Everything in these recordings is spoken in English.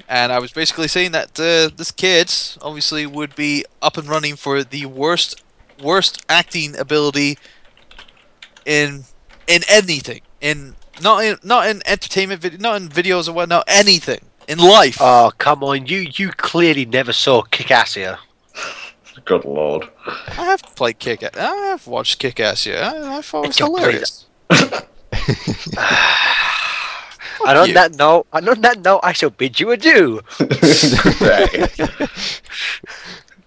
And I was basically saying that this kid obviously would be up and running for the worst acting ability in anything, not in entertainment video, not in videos or whatnot, anything in life. Oh, come on, you clearly never saw Kick-Ass-ia. Good lord. I have played Kick-Ass. I have watched Kick-Ass. Yeah, I thought it was hilarious. And on that note, I shall bid you adieu.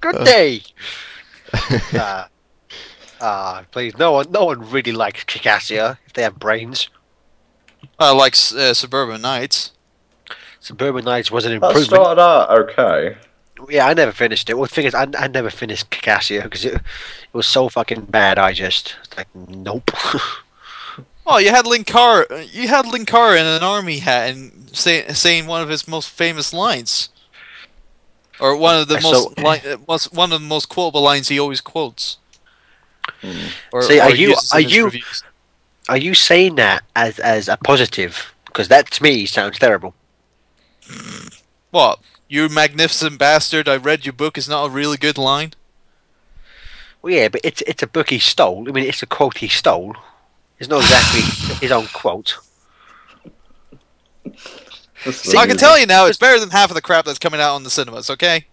Good day. Please, no one really likes Kick-Ass-ia if they have brains. I like Suburban Nights. Suburban Nights was an That improvement. started out okay. Yeah, I never finished it. Well, the thing is, I never finished Kick-Ass-ia because it was so fucking bad. I just like nope. Well, you had Linkara. You had Linkara in an army hat and saying one of his most famous lines, or one of the one of the most quotable lines he always quotes. Or, See, or reviews. are you saying that as a positive? Because that to me sounds terrible. What? You magnificent bastard! I read your book is not a really good line. Well, yeah, but it's a book he stole. I mean, it's a quote he stole. It's not exactly his own quote. See, I can tell you now, it's better than half of the crap that's coming out on the cinemas. Okay.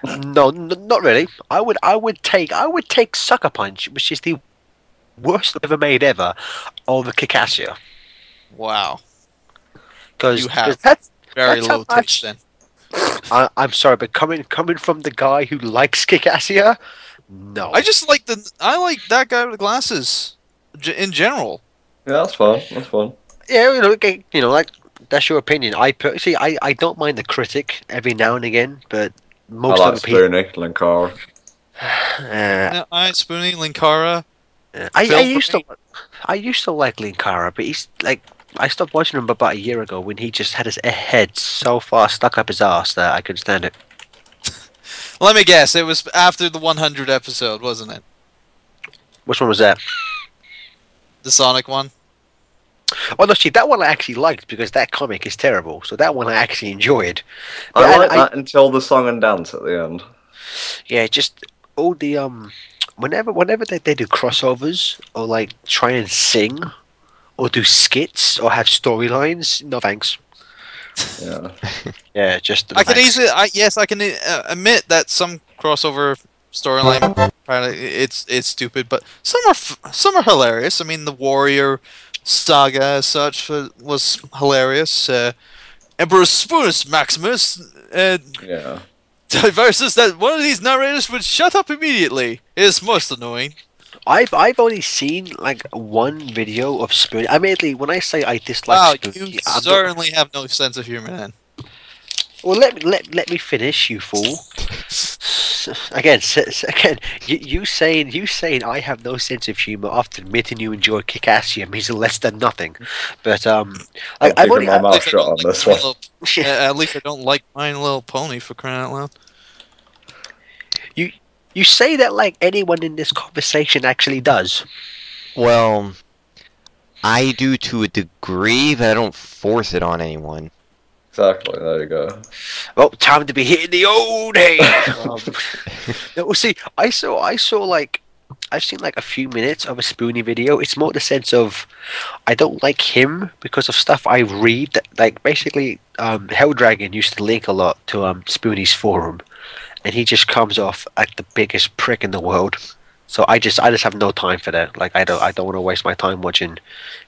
No, not really. I would take Sucker Punch, which is the worst ever made ever, over Kick-Ass-ia. Wow. Because that's very low taste then. I'm sorry, but coming from the guy who likes Kick-Ass-ia, no. I like that guy with the glasses. In general. Yeah, that's fun. That's fun. Yeah, like that's your opinion. I don't mind the critic every now and again, but most I like of the people. Spoonie, Linkara. Yeah, Spoonie, Linkara. I used to like Linkara, but he's like I stopped watching him about a year ago when he just had his head so far stuck up his ass that I couldn't stand it. Let me guess, it was after the 100 episode, wasn't it? Which one was that? The Sonic one? Oh no, see, that one I actually liked because that comic is terrible. So that one I actually enjoyed. But I liked that until the song and dance at the end. Yeah, just all the whenever they do crossovers or like try and sing or do skits or have storylines, no thanks. Yeah. Yeah, just. I can easily, I can admit that some crossover storyline, it's stupid, but some are hilarious. I mean, the Warrior saga as such was hilarious. Emperor Spoonus Maximus Yeah. diverses that one of these narrators would shut up immediately. It's most annoying. I've only seen like one video of Spoon. Admittedly, when I say I dislike Spoon, you certainly have no sense of humor, then. Well, let me finish, you fool. Again, you saying I have no sense of humor after admitting you enjoy Kick-Ass-ia means less than nothing. But I've only my mouth shut on this one. At least I don't like My Little Pony, for crying out loud. You say that like anyone in this conversation actually does. Well, I do to a degree, but I don't force it on anyone. Exactly, there you go. Well, time to be hitting the old hay. No, see, I've seen like a few minutes of a Spoonie video. It's more the sense of I don't like him because of stuff I read. Like basically, Helldragon used to link a lot to Spoonie's forum, and he just comes off like the biggest prick in the world. So I just have no time for that. Like I don't want to waste my time watching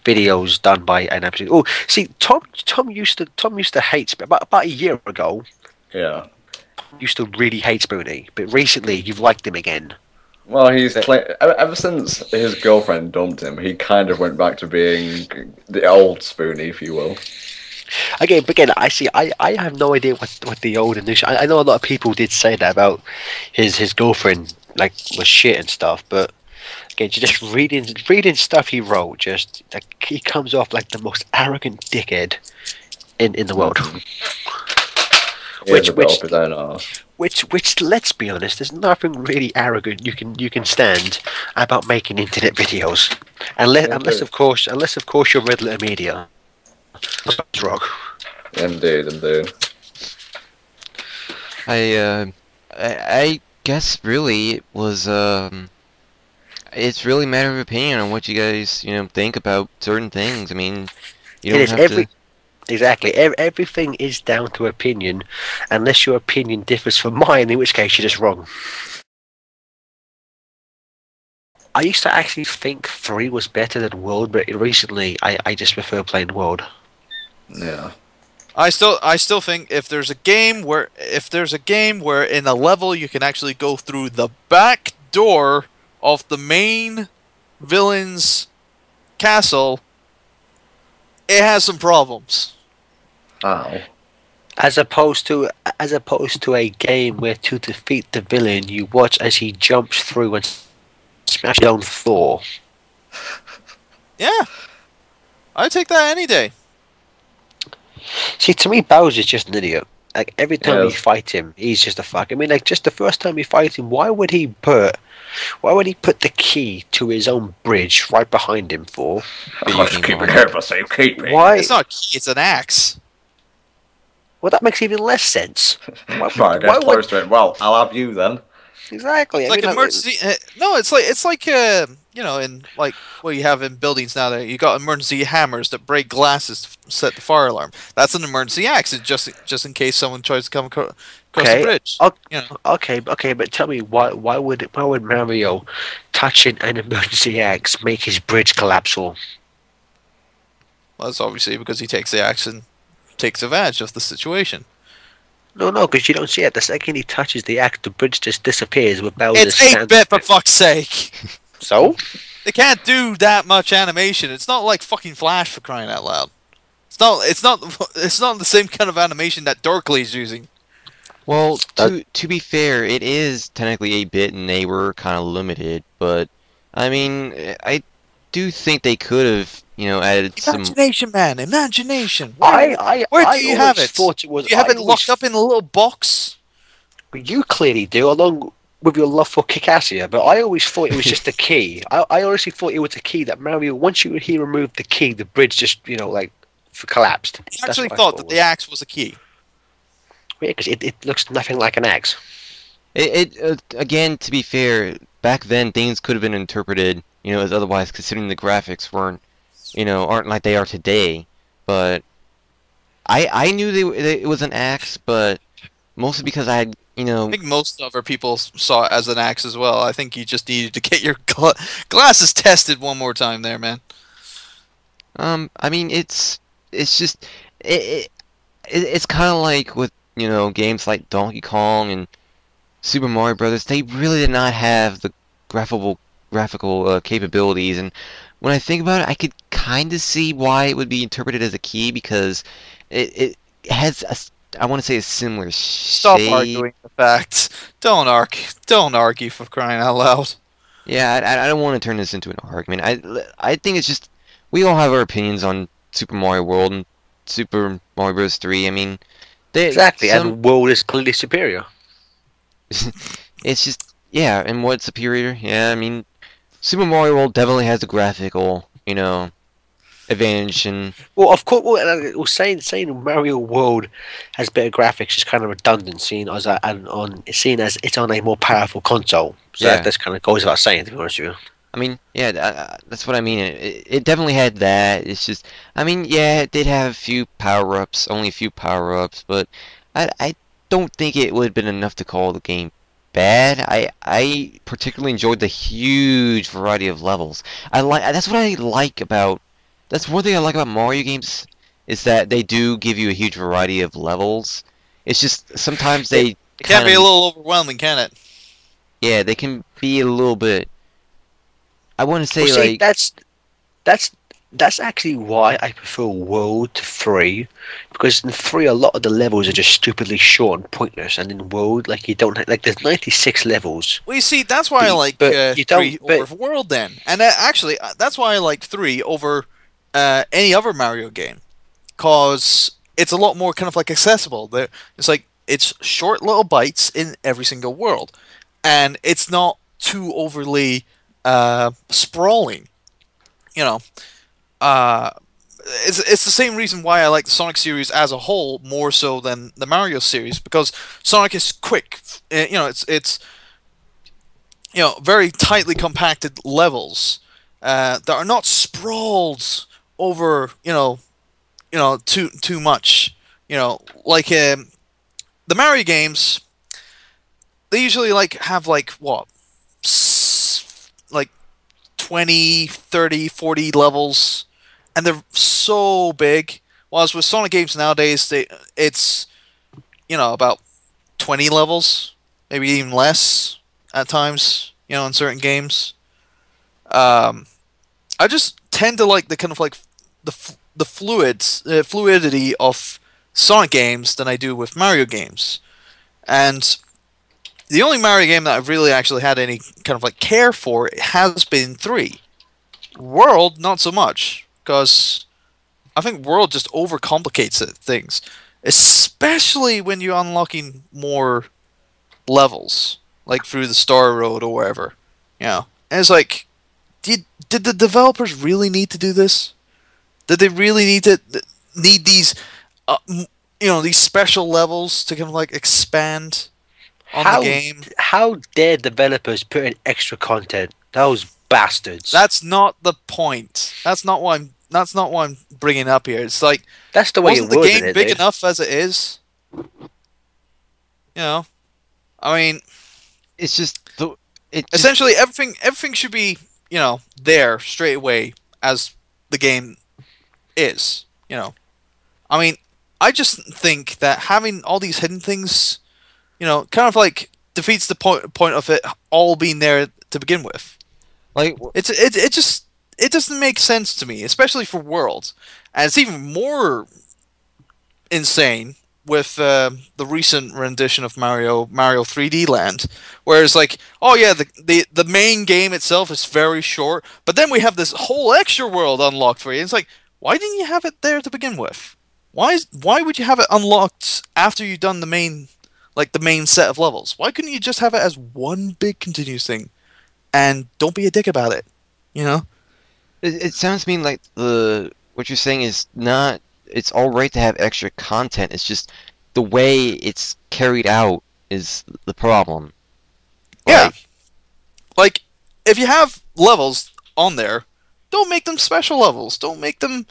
videos done by an absolute. Oh, see, Tom used to hate about a year ago. Yeah. Used to really hate Spoonie, but recently you've liked him again. Well, ever since his girlfriend dumped him, he kind of went back to being the old Spoonie, if you will. Again, I have no idea what the old and new. I know a lot of people did say that about his girlfriend, like was shit and stuff. But again, just reading stuff he wrote, just like he comes off like the most arrogant dickhead in the world. Which let's be honest, there's nothing really arrogant you can stand about making internet videos, unless of course you're red letter media. That's wrong. Indeed. I guess really it was it's really a matter of opinion on what you guys think about certain things. I mean, you It don't is have to. exactly everything is down to opinion, unless your opinion differs from mine, in which case you're just wrong. I used to actually think 3 was better than World, but recently I just prefer playing World. Yeah. I still think if there's a game where in a level you can actually go through the back door of the main villain's castle, it has some problems. Ow. As opposed to a game where to defeat the villain you watch as he jumps through and smashes down Thor. Yeah, I take that any day. See, to me, Bowser's just an idiot. Like every time you Yes. fight him, he's just a fuck. I mean, like just the first time you fight him, why would he put the key to his own bridge right behind him for? I'll just keep it here for safekeeping. Why? It's not a key, it's an axe. Well, that makes even less sense. Why, Right, why get close to it. Well, I'll have you then. Exactly. It's I like mean, emergency. No, it's like in like what you have in buildings now. That you got emergency hammers that break glasses to set the fire alarm. That's an emergency axe. It's just in case someone tries to come across the okay. bridge. Okay, but tell me why would Mario touching an emergency axe make his bridge collapse? Or Well, that's obviously because he takes the axe and takes advantage of the situation. no, because you don't see it. The second he touches the axe, the bridge just disappears with Bowser. It's 8-bit for fuck's sake. So They can't do that much animation. It's not like fucking Flash, for crying out loud. It's not the same kind of animation that Dorkley's using. Well, to be fair, it is technically 8-bit, and they were kind of limited. But I mean, I do think they could have, added some. Imagination, man, imagination. where Where do you have it? Thought it was. Do you have it locked up in a little box? You clearly do, along with your love for Kikassia, but I always thought it was just a key. I honestly thought it was a key that Mario, once he removed the key, the bridge just, collapsed. I actually thought that the axe was a key. Yeah, because it looks nothing like an axe. Again, to be fair, back then things could have been interpreted, as otherwise, considering the graphics aren't like they are today. But I knew it was an axe, but mostly because I think most other people saw it as an axe as well. I think you just needed to get your glasses tested one more time there, man. I mean, it's just it's kind of like with games like Donkey Kong and Super Mario Brothers. They really did not have the graphical capabilities, and when I think about it, I could kind of see why it would be interpreted as a key, because it has I want to say a similar Stop shape. arguing the facts. Don't argue, for crying out loud. Yeah, I don't want to turn this into an argument. I think it's just we all have our opinions on Super Mario World and Super Mario Bros. 3. I mean, Exactly, and World is clearly superior. It's just, yeah, and what's superior? Yeah, I mean, Super Mario World definitely has the graphical, advantage, and Well, of course, saying Mario World has better graphics is kind of redundant, seeing as it's on a more powerful console. So Yeah. that kind of goes without saying, to be honest with you. I mean, yeah, that's what I mean. It definitely had that. It's just, I mean, yeah, it did have a few power-ups, only a few power-ups, but I don't think it would have been enough to call the game bad. I particularly enjoyed the huge variety of levels. That's what I like about. That's one thing I like about Mario games, is that they do give you a huge variety of levels. It's just sometimes they It can be a little overwhelming, can it? yeah, they can be a little bit. I want to say Well, see, like that's actually why I prefer World to 3, because in 3 a lot of the levels are just stupidly short and pointless, and in World, like you don't like there's 96 levels. Well, you see, that's why I like but you 3 don't- but- over World then. And actually, that's why I like 3 over any other Mario game. Because it's a lot more kind of like accessible. It's like, it's short little bites in every single world. And it's not too overly sprawling. You know, it's the same reason why I like the Sonic series as a whole more so than the Mario series, because Sonic is quick. It's very tightly compacted levels that are not sprawled over too much. Like the Mario games, they usually have what like 20, 30, 40 levels, and they're so big. Whilst with Sonic games nowadays, it's about 20 levels, maybe even less at times. In certain games, I just tend to like the kind of like the fluidity of Sonic games than I do with Mario games. And the only Mario game that I've really actually had any kind of like care for has been 3. World, not so much, because I think World just overcomplicates things, especially when you're unlocking more levels, like through the Star Road or wherever. And it's like, did the developers really need to do this? Did they really need these, these special levels to kind of like expand on the game? How dare developers put in extra content? Those bastards. That's not the point. That's not what I'm bringing up here. It's like, that's the way wasn't the game big dude. enough as it is? I mean, It's just essentially everything should be there straight away as the game is. I mean, I just think that having all these hidden things, kind of like defeats the point of it all being there to begin with. like It doesn't make sense to me, especially for Worlds, and it's even more insane with the recent rendition of Mario 3D Land, where it's like, oh yeah, the main game itself is very short, but then we have this whole extra world unlocked for you. It's like, why didn't you have it there to begin with? Why would you have it unlocked after you've done the main set of levels? Why couldn't you just have it as one big continuous thing, and don't be a dick about it? it sounds to me like what you're saying is not. It's all right to have extra content. It's just the way it's carried out is the problem. Yeah. Like, if you have levels on there, don't make them special levels. Don't make them,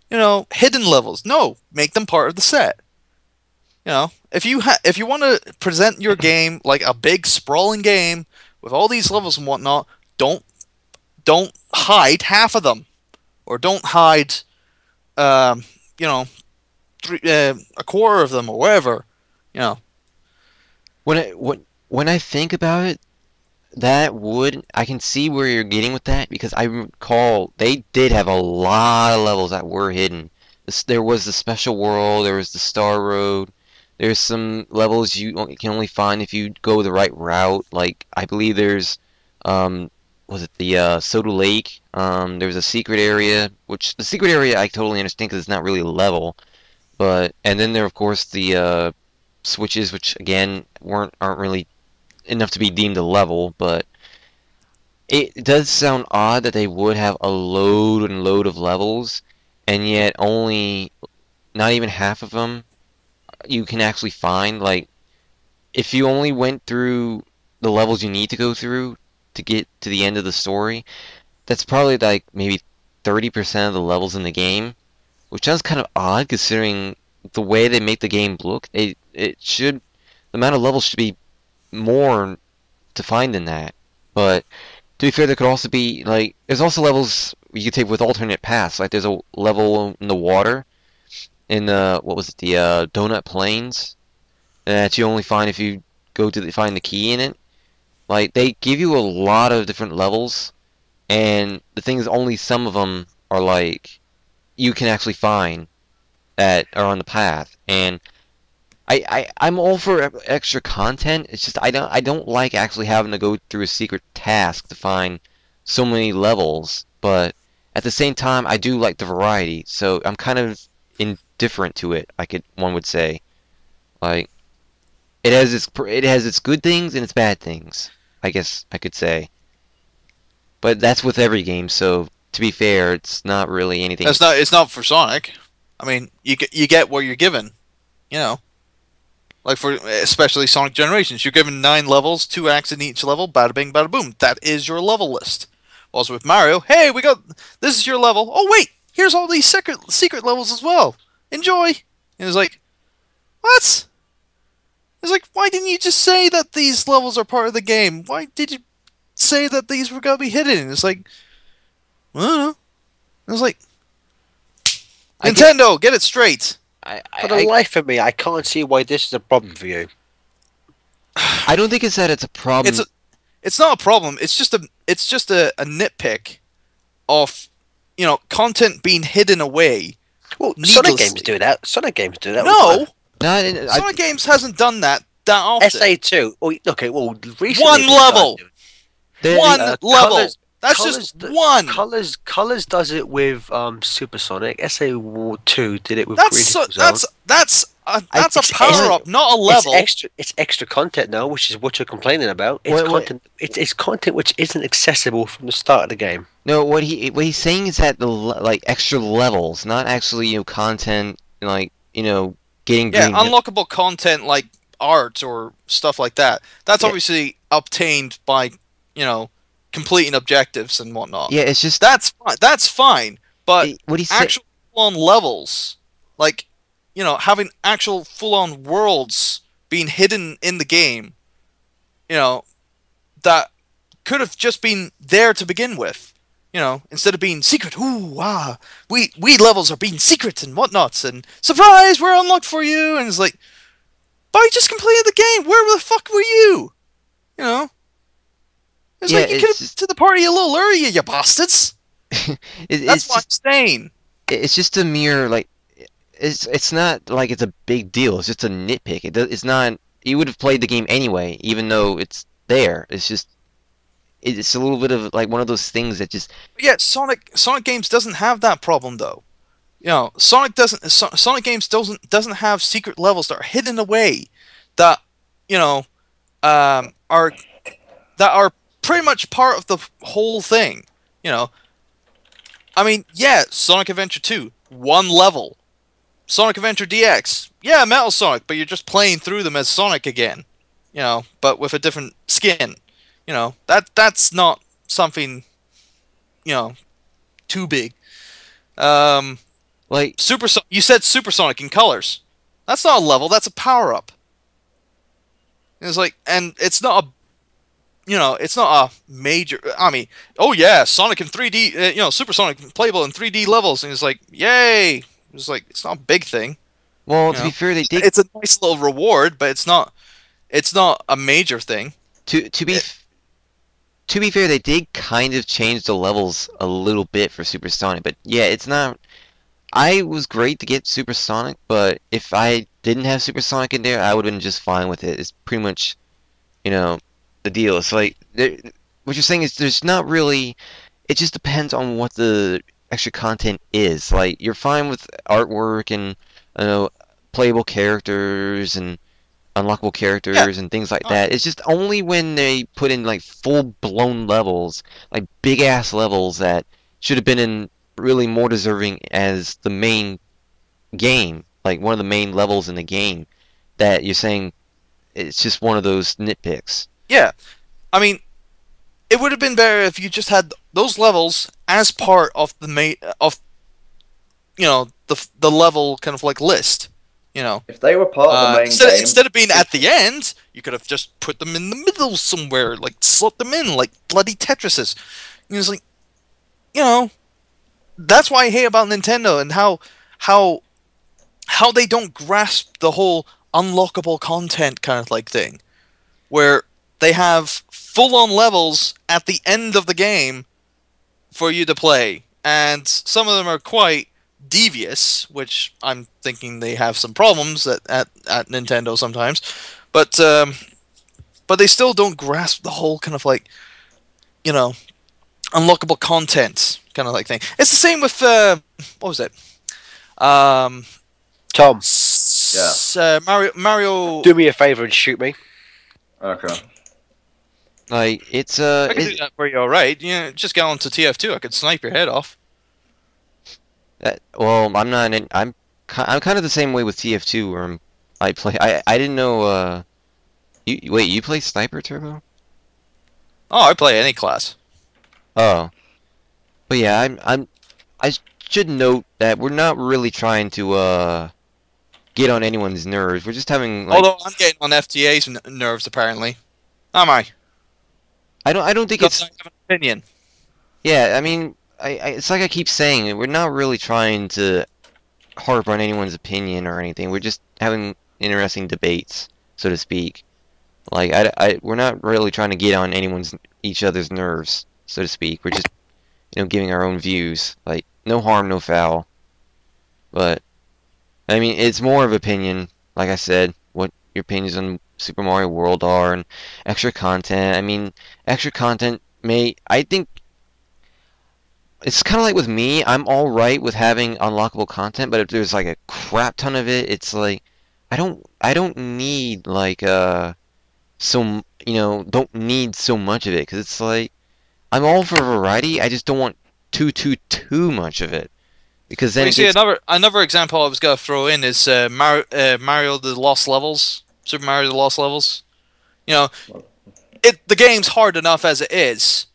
hidden levels. No, make them part of the set. If you want to present your game like a big sprawling game with all these levels and whatnot, don't hide half of them, or don't hide, a quarter of them, or whatever. When I think about it, I can see where you're getting with that, because I recall they did have a lot of levels that were hidden. There was the special world, there was the Star Road, there's some levels you can only find if you go the right route. Like, I believe there's was it the Soda Lake? There was a secret area, which the secret area I totally understand because it's not really a level. And then there, of course, the switches, which again aren't really enough to be deemed a level. But it does sound odd that they would have a load and load of levels, and yet only not even half of them you can actually find. Like, if you only went through the levels you need to go through to get to the end of the story, that's probably like maybe 30% of the levels in the game, which sounds kind of odd considering the way they make the game look. The amount of levels should be more to find than that. But to be fair, there could also be there's also levels you could take with alternate paths. Like, there's a level in the water in the Donut Plains that you only find if you go to find the key in it. Like, they give you a lot of different levels, and the thing is, only some of them are you can actually find that are on the path. And I'm all for extra content. It's just I don't like actually having to go through a secret task to find so many levels. But at the same time, I do like the variety, so I'm kind of indifferent to it. One would say, like, it has its good things and its bad things, I guess I could say. But that's with every game, so to be fair, it's not really anything. It's not for Sonic. I mean, you get what you're given. You know, like for especially Sonic Generations, you're given 9 levels, 2 acts in each level. Bada bing, bada boom. That is your level list. Also with Mario, hey, this is your level. Oh wait, here's all these secret levels as well. Enjoy. And it's like, what? It's like, why didn't you just say that these levels are part of the game? Why did you say that these were gonna be hidden? It's like, I don't know. It was like, Nintendo, get it straight. For the life of me, I can't see why this is a problem for you. I don't think it's that it's a problem. It's not a problem. It's just a nitpick of, you know, content being hidden away. Well, Sonic games do that. Sonic games do that. No, Sonic games hasn't done that often. SA2. Oh, okay, well, recently one level. One level. That's Colours, just one. Colors does it with Supersonic. SA2 did it with That's a power up, not a level. It's extra content now, which is what you're complaining about. It's content which isn't accessible from the start of the game. No, what he's saying is that the like extra levels, not actually content like getting unlockable content like art or stuff like that. That's obviously obtained by completing objectives and whatnot. Yeah, it's just that's fine. But what he's actual full-on levels, like having actual full-on worlds being hidden in the game, that could have just been there to begin with. Instead of being secret, we levels are being secret and whatnots, and surprise, we're unlocked for you, and it's like, but I just completed the game. Where the fuck were you? It's like you could have to the party a little earlier, you bastards. That's what I'm saying. It's just a mere it's not like it's a big deal. It's just a nitpick. It's not. You would have played the game anyway, even though it's there. It's just. It's a little bit of one of those things that just. Yeah, Sonic games doesn't have that problem though. Sonic games doesn't have secret levels that are hidden away, that are pretty much part of the whole thing. I mean, yeah, Sonic Adventure 2, one level. Sonic Adventure DX, yeah, Metal Sonic, but you're just playing through them as Sonic again. But with a different skin. That's not something, too big. You said Supersonic in colors. That's not a level, that's a power-up. It's like, and it's not a it's not a major. I mean, oh yeah, Sonic in 3D. Supersonic playable in 3D levels, and it's like, yay! It's like it's not a big thing. Well, to be fair, they did. It's a nice little reward, but it's not a major thing. To be fair, they did kind of change the levels a little bit for Supersonic, but yeah, it's not. I was great to get Supersonic, but if I didn't have Supersonic in there, I would have been just fine with it. It's pretty much, the deal. It's like what you're saying is there's not really. It just depends on what the extra content is. Like you're fine with artwork and playable characters and unlockable characters and things like that. It's just only when they put in full-blown levels, like big-ass levels that should have been in really more deserving as the main game, like one of the main levels in the game, that you're saying it's just one of those nitpicks. Yeah, I mean, it would have been better if you just had those levels as part of the the level kind of list. If they were part of the main game, instead of being at the end, you could have just put them in the middle somewhere, slot them in like bloody Tetrises. It's like, that's why I hate about Nintendo and how they don't grasp the whole unlockable content kind of thing, where they have full-on levels at the end of the game for you to play, and some of them are quite devious, which I'm thinking they have some problems at Nintendo sometimes, but they still don't grasp the whole kind of unlockable content kind of thing. It's the same with what was it? Tom. Mario. Do me a favor and shoot me. Okay. Like it's I can do that for you, all right. You know, just get on to TF2. I could snipe your head off. well, I'm not. I'm kind of the same way with TF2 where I play. I didn't know. Wait, you play Sniper Turbo? Oh, I play any class. Oh, but yeah, I should note that we're not really trying to get on anyone's nerves. We're just having like. Although I'm getting on FTA's nerves, apparently. Am I? I don't think Because it's. I have an opinion. Yeah, I mean, it's like I keep saying, we're not really trying to harp on anyone's opinion or anything. We're just having interesting debates, so to speak. Like, we're not really trying to get on each other's nerves, so to speak. We're just, giving our own views. Like, no harm, no foul. But, I mean, it's more of opinion, like I said, what your opinions on Super Mario World are, and extra content. I mean, extra content I think it's kind of like with me, I'm all right with having unlockable content, but if there's like a crap ton of it, it's like I don't need like don't need so much of it because it's like I'm all for variety. I just don't want too much of it because then Well, you it see, gets another example I was gonna throw in is Mario the Lost Levels, Super Mario the Lost Levels. You know, the game's hard enough as it is,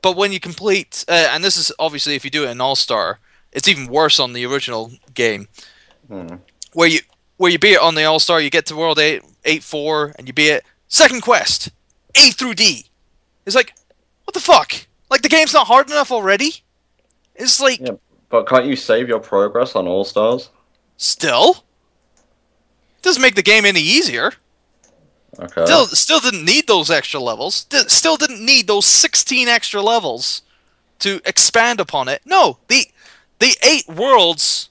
but when you complete, and this is obviously if you do it in All Star, it's even worse on the original game, where you beat it on the All Star, you get to World 8-4, and you beat it. Second quest, A through D. It's like, what the fuck? Like the game's not hard enough already? It's like, Yeah, but can't you save your progress on All Stars? still doesn't make the game any easier. Okay. Still didn't need those extra levels. Still didn't need those 16 extra levels to expand upon it. No, the 8 worlds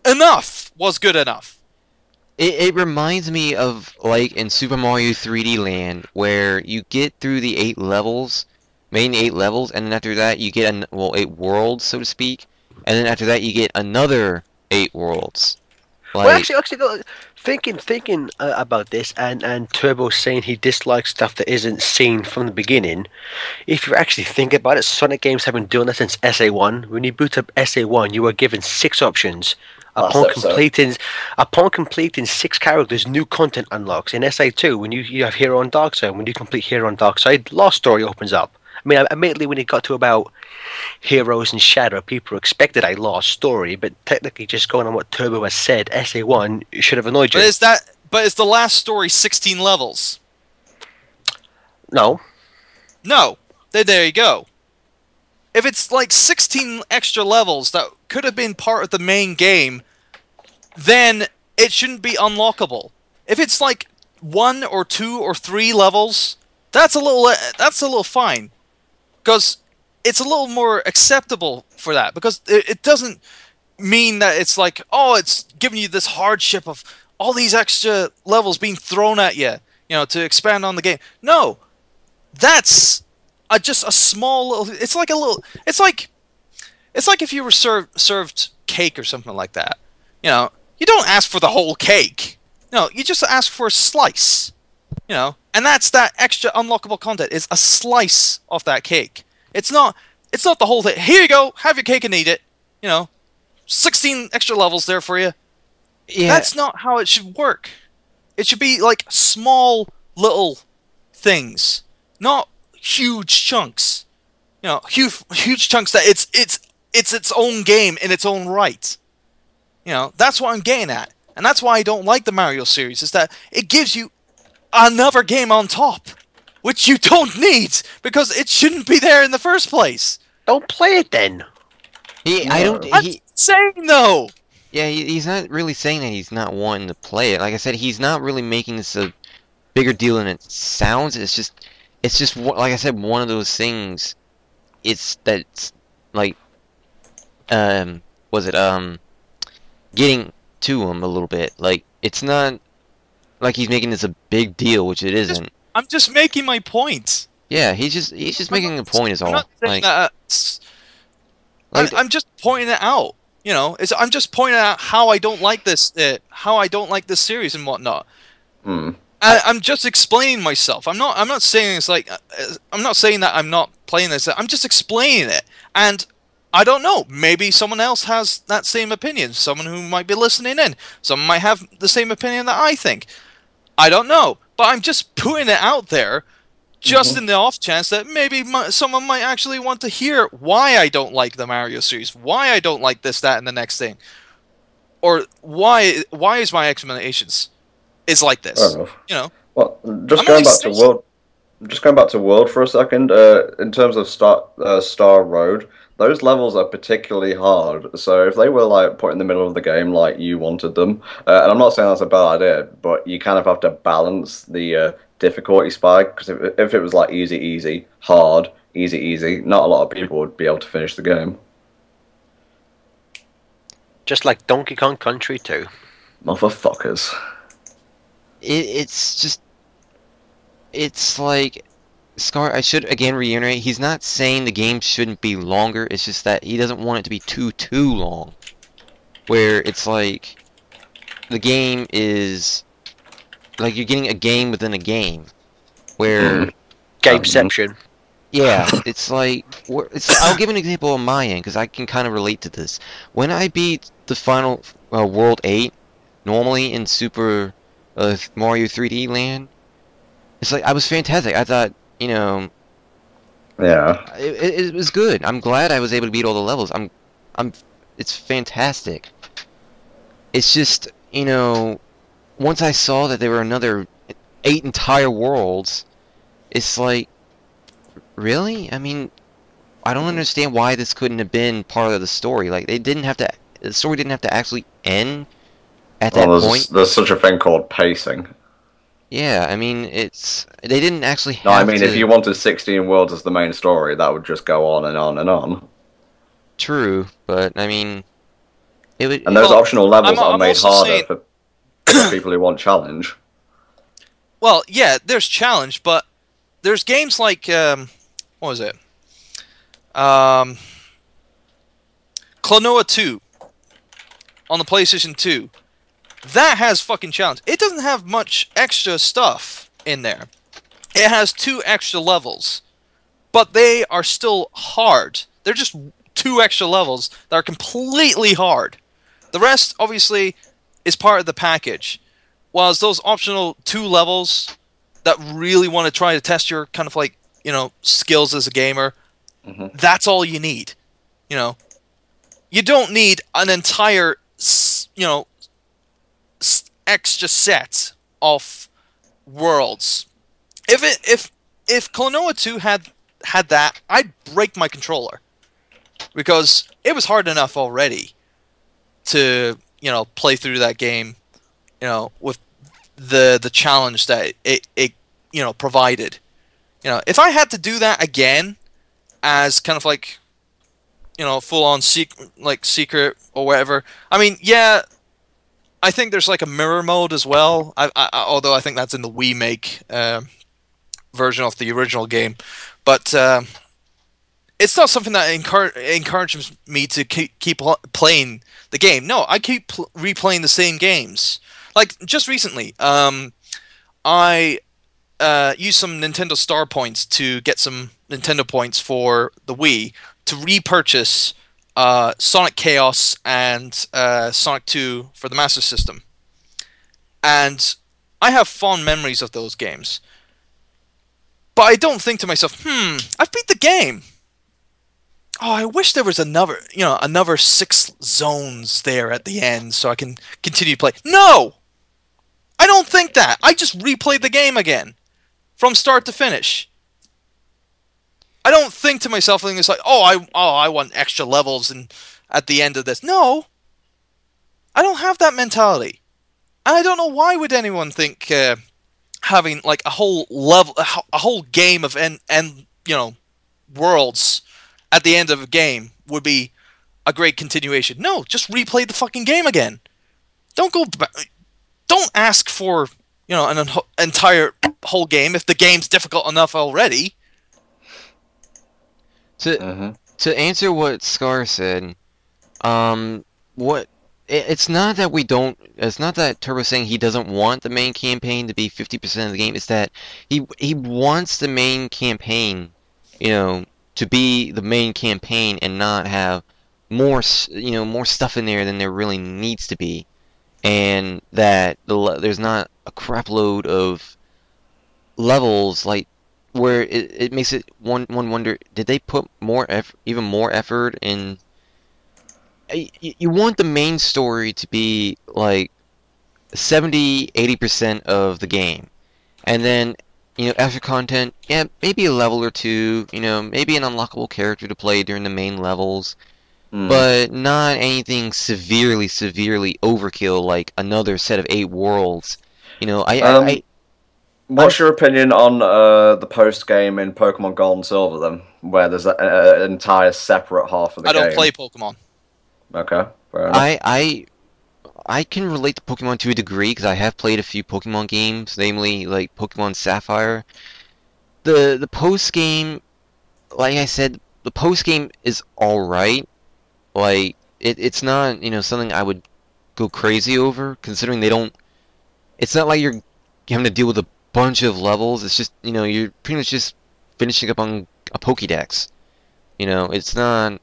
enough was good enough. it reminds me of like in Super Mario 3D Land where you get through the 8 levels, and then after that you get 8 worlds, so to speak, and then after that you get another 8 worlds. Well, Like, actually, no, thinking about this, and Turbo saying he dislikes stuff that isn't seen from the beginning. If you actually think about it, Sonic games have been doing that since SA1. When you boot up SA1, you are given 6 options. Upon completing 6 characters, new content unlocks. In SA2, when you have Hero on Dark Side, when you complete Hero on Dark Side, Lost Story opens up. I mean, immediately when it got to about Heroes and Shadow, people expected a Lost Story, but technically, just going on what Turbo has said, SA1 should have annoyed you. But is the last story 16 levels? No. No. There you go. If it's like 16 extra levels that could have been part of the main game, then it shouldn't be unlockable. If it's like 1 or 2 or 3 levels, that's a little fine. Because it's a little more acceptable for that. Because it doesn't mean that it's like, oh, it's giving you this hardship of all these extra levels being thrown at you, to expand on the game. No, that's just a small little. It's like if you were served cake or something like that. You don't ask for the whole cake. No, you just ask for a slice. And that's that extra unlockable content. Is a slice of that cake. It's not the whole thing. Here you go, have your cake and eat it. 16 extra levels there for you. yeah, That's not how it should work. It should be like small little things, not huge chunks. Huge chunks that it's its own game in its own right. That's what I'm getting at. And that's why I don't like the Mario series, is that it gives you another game on top, which you don't need, because it shouldn't be there in the first place. Don't play it then. I'm saying though. Yeah, he's not really saying that he's not wanting to play it. Like I said, he's not really making this a bigger deal than it sounds. It's just like I said, one of those things. That's like, getting to him a little bit. Like, it's not like he's making this a big deal, which it isn't. I'm just making my point. Yeah, he's just making a point is all. I'm not saying that. I'm just pointing it out. I'm just pointing out how I don't like this. How I don't like this series and whatnot. I'm just explaining myself. I'm not saying it's like I'm not saying that I'm not playing this. I'm just explaining it. And I don't know. Maybe someone else has that same opinion. Someone who might be listening in. Someone might have the same opinion that I think. I don't know. But I'm just putting it out there, just in the off chance that maybe someone might actually want to hear why I don't like the Mario series, why I don't like this, that, and the next thing, or why is my explanations is like Fair this. enough. You know. Well, I'm just only going back to saying- World, just going back to World for a second. In terms of Star Road, those levels are particularly hard. So if they were like put in the middle of the game like you wanted them, and I'm not saying that's a bad idea, but you kind of have to balance the difficulty spike, because if it was like easy, easy, hard, easy, easy, not a lot of people would be able to finish the game. Just like Donkey Kong Country 2. Motherfuckers. It's just, it's like, Scar, I should again reiterate, he's not saying the game shouldn't be longer, it's just that he doesn't want it to be too long. Where it's like, the game is, like you're getting a game within a game. Where, Gameception. yeah, it's like, I'll give an example on my end, because I can kind of relate to this. When I beat the final World 8, normally in Super Mario 3D Land, it's like, I was fantastic. I thought, you know, Yeah. it was good. I'm glad I was able to beat all the levels. It's fantastic. It's just, you know, once I saw that there were another 8 entire worlds, it's like, really? I mean, I don't understand why this couldn't have been part of the story. Like, the story didn't have to actually end at that point. There's such a thing called pacing. Yeah, I mean, they didn't actually have No, I mean, to... if you wanted 16 worlds as the main story, that would just go on and on and on. True, but, I mean, it would... And those Well, optional levels are I'm made also harder saying- for people who want challenge. Well, yeah, there's challenge, but there's games like what was it? Klonoa 2 on the PlayStation 2. That has fucking challenge. It doesn't have much extra stuff in there. It has 2 extra levels, but they are still hard. They're just 2 extra levels that are completely hard. The rest, obviously, is part of the package. Whilst those optional 2 levels that really want to try to test your kind of like, you know, skills as a gamer, that's all you need. You know, you don't need an entire, you know, extra set of worlds. If Klonoa 2 had that, I'd break my controller, because it was hard enough already to, you know, play through that game, you know, with the challenge that it you know, provided. You know, if I had to do that again as kind of like, you know, full on secret or whatever, I mean, yeah, I think there's like a mirror mode as well. Although I think that's in the Wii Make version of the original game, but it's not something that encourages me to keep playing the game. No, I keep replaying the same games. Like just recently, I used some Nintendo Star Points to get some Nintendo points for the Wii to repurchase Sonic Chaos and Sonic 2 for the Master System. And I have fond memories of those games. But I don't think to myself, I've beat the game. Oh, I wish there was another, you know, another 6 zones there at the end so I can continue to play. No! I don't think that. I just replayed the game again. From start to finish. I don't think to myself, it's like, I want extra levels and at the end of this. No! I don't have that mentality. And I don't know why would anyone think having like a whole level, a whole game of you know, worlds at the end of a game would be a great continuation. No, just replay the fucking game again. Don't go back. Don't ask for, you know, an entire whole game if the game's difficult enough already. To answer what Scar said, what it's not that we don't. It's not that Turbo's saying he doesn't want the main campaign to be 50% of the game. It's that he wants the main campaign, you know, to be the main campaign and not have more stuff in there than there really needs to be, and that there's not a crap load of levels like where it makes it one wonder, did they put even more effort in? You want the main story to be like 70-80% of the game, and then extra content, yeah, maybe a level or two, maybe an unlockable character to play during the main levels, but not anything severely overkill like another set of 8 worlds. What's your opinion on the post game in Pokemon Gold and Silver then, where there's an entire separate half of the game? I don't play Pokemon. Okay, fair enough. I can relate to Pokemon to a degree because I have played a few Pokemon games, namely like Pokemon Sapphire. The post game, like I said, the post game is all right. Like it's not something I would go crazy over, considering they don't. It's not like you're having to deal with a bunch of levels. It's just you're pretty much just finishing up on a Pokédex. It's not.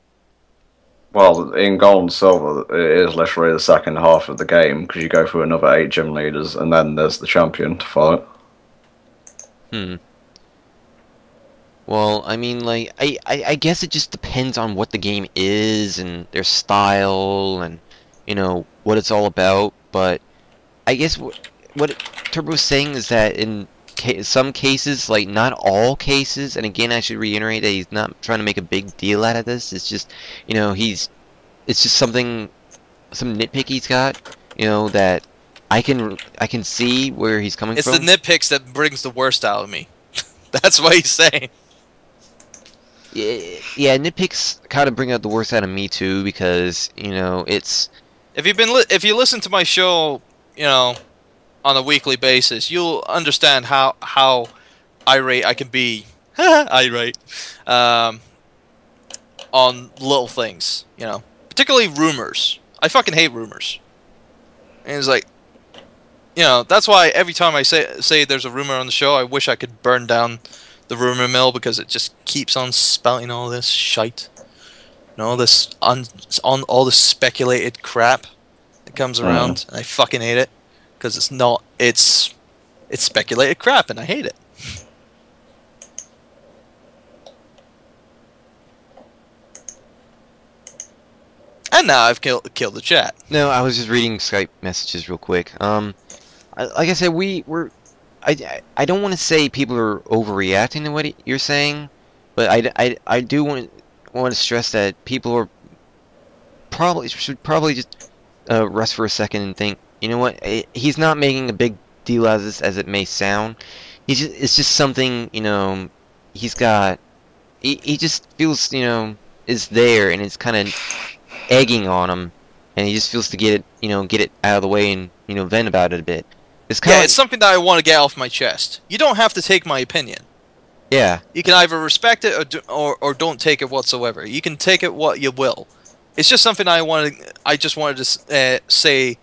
Well, in Gold and Silver, it is literally the second half of the game, because you go through another 8 gym leaders, and then there's the champion to fight. Well, I mean, like, I guess it just depends on what the game is, and their style, and, what it's all about, but I guess what Turbo's saying is that in some cases, like, not all cases, and again, I should reiterate that he's not trying to make a big deal out of this, it's just, it's just some nitpick he's got, that I can see where he's coming from. It's the nitpicks that brings the worst out of me. That's what he's saying. Yeah, nitpicks kind of bring out the worst out of me too, because it's. If you listen to my show, on a weekly basis, you'll understand how irate I can be. Irate. On little things, particularly rumors. I fucking hate rumors. And it's like, that's why every time I say there's a rumor on the show, I wish I could burn down the rumor mill, because it just keeps on spouting all this shite. All this all this speculated crap that comes around, and I fucking hate it, because it's speculated crap, and I hate it. And now I've killed the chat. No, I was just reading Skype messages real quick. Like I said, I don't want to say people are overreacting to what you're saying, but I do want to stress that people are should probably just rest for a second and think, you know what? He's not making a big deal out of this as it may sound. It's just something, he's got. He just feels, is there, and it's kind of egging on him, and he just feels to get it out of the way and vent about it a bit. It's something that I want to get off my chest. You don't have to take my opinion. Yeah. You can either respect it or don't take it whatsoever. You can take it what you will. It's just something I just wanted to say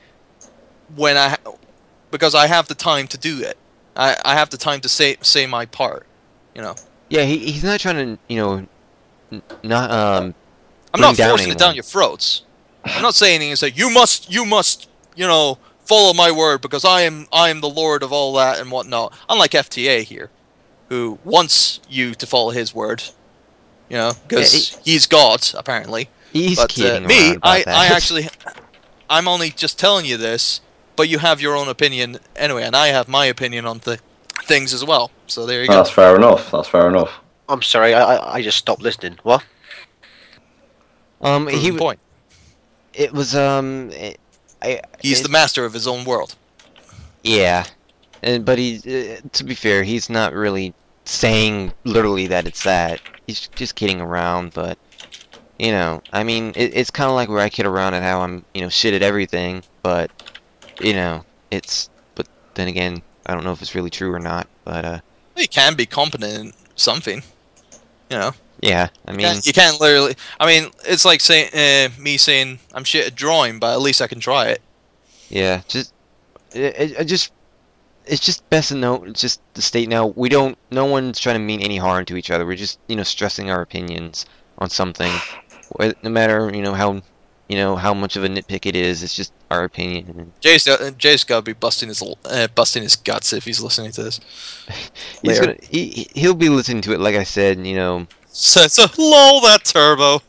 because I have the time to do it. I have the time to say my part. Yeah, he's not trying to not I'm not forcing it down your throats. I'm not saying anything. Say you must follow my word, because I am the lord of all that and whatnot. Unlike FTA here, who wants you to follow his word, because he's God apparently. He's kidding me, around about that. I'm only just telling you this, but you have your own opinion anyway, and I have my opinion on things as well. So there you go. That's fair enough. That's fair enough. I'm sorry, I just stopped listening. What? Point. It was He's the master of his own world. Yeah, but to be fair, he's not really saying literally that it's that. He's just kidding around, but I mean, it's kind of like where I kid around at how I'm shit at everything, but but then again, I don't know if it's really true or not, but You can be competent in something, Yeah, I mean, You can't literally. I mean, it's like saying me saying I'm shit at drawing, but at least I can try it. yeah, it's just best to know, just to state now, we don't, no one's trying to mean any harm to each other. We're just, stressing our opinions on something. No matter, how much of a nitpick it is, it's just our opinion. Jay's got to be busting his guts if he's listening to this. He'll be listening to it, like I said, So lol that turbo.